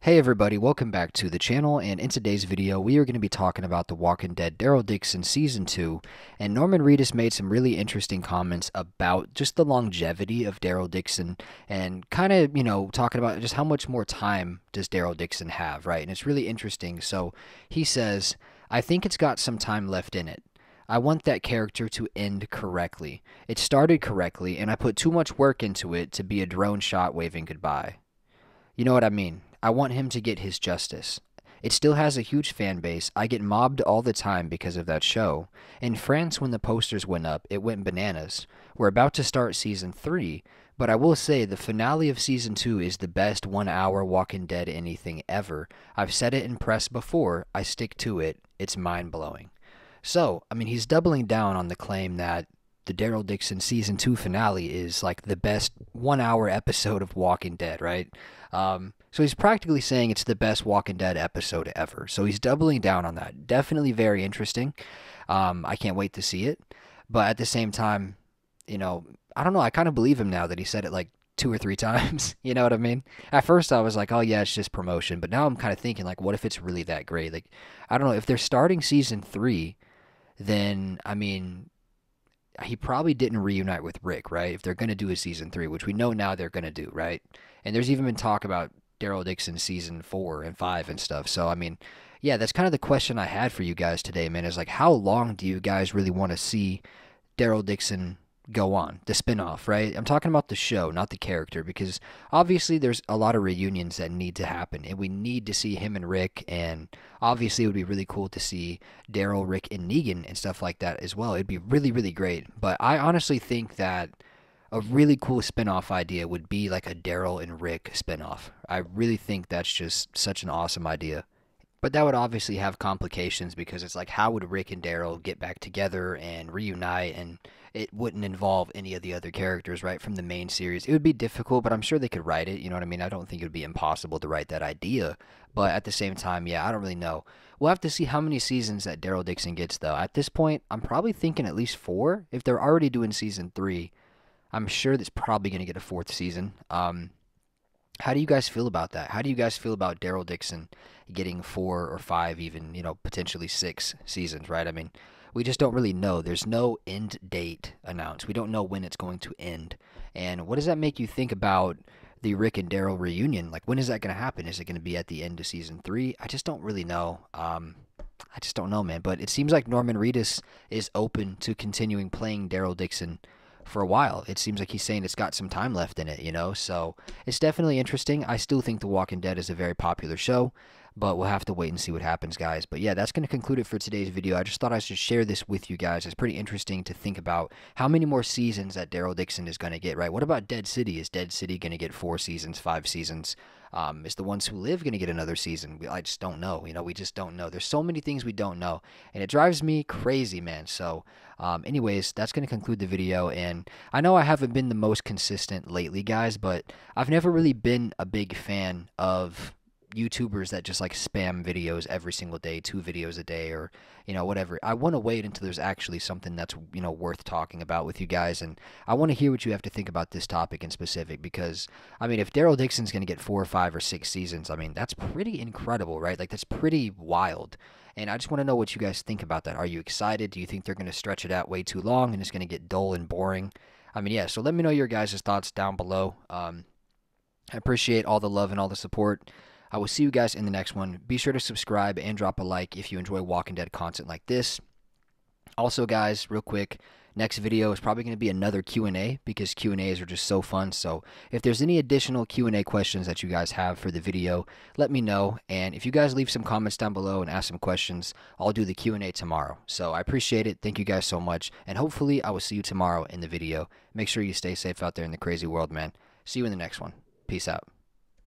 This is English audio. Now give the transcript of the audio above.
Hey everybody, welcome back to the channel, and in today's video we are going to be talking about The Walking Dead Daryl Dixon Season 2, and Norman Reedus made some really interesting comments about just the longevity of Daryl Dixon, and kind of, talking about just how much more time does Daryl Dixon have, right? And it's really interesting. So he says, I think it's got some time left in it. I want that character to end correctly. It started correctly, and I put too much work into it to be a drone shot waving goodbye. You know what I mean? I want him to get his justice. It still has a huge fan base. I get mobbed all the time because of that show. In France, when the posters went up, it went bananas. We're about to start season 3, but I will say the finale of season 2 is the best 1 hour Walking Dead anything ever. I've said it in press before. I stick to it. It's mind blowing. So, I mean, he's doubling down on the claim that the Daryl Dixon season 2 finale is like the best 1 hour episode of Walking Dead, right? So he's practically saying it's the best Walking Dead episode ever. So he's doubling down on that. Definitely very interesting. I can't wait to see it. But at the same time, I don't know. I kind of believe him now that he said it like 2 or 3 times. You know what I mean? At first I was like, oh yeah, it's just promotion. But now I'm kind of thinking like, what if it's really that great? Like, I don't know. If they're starting season 3, then, I mean, he probably didn't reunite with Rick, right? If they're going to do a season 3, which we know now they're going to do, right? And there's even been talk about Daryl Dixon season 4 and 5 and stuff. So, I mean, yeah, that's kind of the question I had for you guys today, man, is like, how long do you guys really want to see Daryl Dixon go on? The spinoff, right? I'm talking about the show, not the character, because obviously there's a lot of reunions that need to happen, and we need to see him and Rick, and obviously it would be really cool to see Daryl, Rick, and Negan and stuff like that as well. It'd be really, really great. But I honestly think that a really cool spin-off idea would be like a Daryl and Rick spin-off. I really think that's just such an awesome idea. But that would obviously have complications because it's like, how would Rick and Daryl get back together and reunite? And it wouldn't involve any of the other characters, right, from the main series. It would be difficult, but I'm sure they could write it. You know what I mean? I don't think it would be impossible to write that idea. But at the same time, yeah, I don't really know. We'll have to see how many seasons that Daryl Dixon gets, though. At this point, I'm probably thinking at least 4. If they're already doing season 3, I'm sure that's probably going to get a 4th season. How do you guys feel about that? How do you guys feel about Daryl Dixon getting 4 or 5, even, potentially 6 seasons, right? I mean, we just don't really know. There's no end date announced. We don't know when it's going to end. And what does that make you think about the Rick and Daryl reunion? Like, when is that going to happen? Is it going to be at the end of season 3? I just don't really know. I just don't know, man. But it seems like Norman Reedus is open to continuing playing Daryl Dixon for a while. It seems like he's saying it's got some time left in it. So it's definitely interesting. I still think The Walking Dead is a very popular show, but we'll have to wait and see what happens, guys. But yeah, that's going to conclude it for today's video. I just thought I should share this with you guys. It's pretty interesting to think about how many more seasons that Daryl Dixon is going to get, right? What about Dead City? Is Dead City going to get 4 seasons, 5 seasons? Is The Ones Who Live going to get another season? I just don't know. We just don't know. There's so many things we don't know, and it drives me crazy, man. So, anyways, that's going to conclude the video, and I know I haven't been the most consistent lately, guys, but I've never really been a big fan of YouTubers that just like spam videos every single day, 2 videos a day, or whatever. I want to wait until there's actually something that's worth talking about with you guys, and I want to hear what you have to think about this topic in specific, because I mean, if Daryl Dixon's going to get 4 or 5 or 6 seasons, I mean, that's pretty incredible, right? Like, that's pretty wild. And I just want to know what you guys think about that. Are you excited? Do you think they're going to stretch it out way too long and it's going to get dull and boring? I mean, yeah, so let me know your guys' thoughts down below. I appreciate all the love and all the support. I will see you guys in the next one. Be sure to subscribe and drop a like if you enjoy Walking Dead content like this. Also, guys, real quick, next video is probably going to be another Q&A, because Q&As are just so fun. So if there's any additional Q&A questions that you guys have for the video, let me know. And if you guys leave some comments down below and ask some questions, I'll do the Q&A tomorrow. So I appreciate it. Thank you guys so much. And hopefully I will see you tomorrow in the video. Make sure you stay safe out there in the crazy world, man. See you in the next one. Peace out.